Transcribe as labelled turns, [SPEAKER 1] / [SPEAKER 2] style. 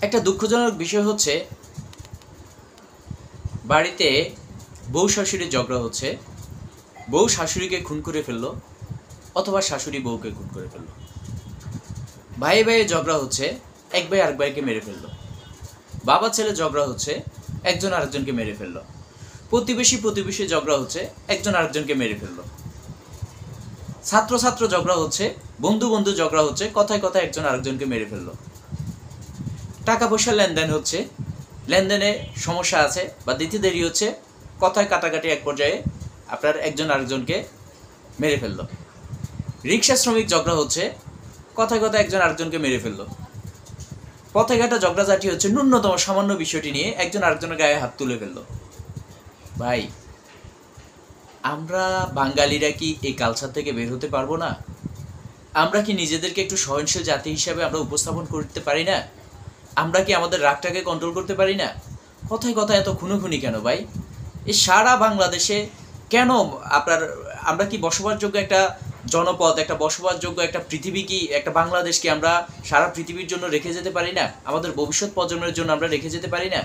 [SPEAKER 1] একটা দুঃখজনক বিষয় হচ্ছে বাড়িতে বউ শাশুড়ির ঝগড়া হচ্ছে, বউ শাশুড়িকে খুন করে ফেললো অথবা শাশুড়ি বউকে খুন করে ফেললো। ভাই ভাইয়ে ঝগড়া হচ্ছে, এক ভাই আরেক ভাইকে মেরে ফেললো। বাবা ছেলে ঝগড়া হচ্ছে, একজন আরেকজনকে মেরে ফেললো। প্রতিবেশী ঝগড়া হচ্ছে, একজন আরেকজনকে মেরে ফেললো। ছাত্র ছাত্র ঝগড়া হচ্ছে, বন্ধু ঝগড়া হচ্ছে, কথায় কথায় একজন আরেকজনকে মেরে ফেললো। টাকা পয়সা লেনদেন হচ্ছে, লেনদেনে সমস্যা আছে বা দিতে দেরি হচ্ছে, কথায় কাটাকাটি এক পর্যায়ে আপনার একজন আরেকজনকে মেরে ফেললো। রিক্সা শ্রমিক ঝগড়া হচ্ছে, কথায় কথায় একজন আরেকজনকে মেরে ফেললো। পথে ঘাটে ঝগড়াঝাটি হচ্ছে ন্যূনতম সামান্য বিষয়টি নিয়ে, একজন আরেকজনের গায়ে হাত তুলে ফেললো। ভাই, আমরা বাঙালিরা কি এই কালচার থেকে বের হতে পারবো না? আমরা কি নিজেদেরকে একটু সহনশীল জাতি হিসাবে আমরা উপস্থাপন করতে পারি না? আমরা কি আমাদের রাগটাকে কন্ট্রোল করতে পারি না? কথায় কথায় এত খুনোখুনি কেন ভাই? এই সারা বাংলাদেশে কেন আপনার, আমরা কি বসবাসযোগ্য একটা জনপদ, একটা বসবাসযোগ্য একটা পৃথিবী, কি একটা বাংলাদেশকে আমরা সারা পৃথিবীর জন্য রেখে যেতে পারি না? আমাদের ভবিষ্যৎ প্রজন্মের জন্য আমরা রেখে যেতে পারি না?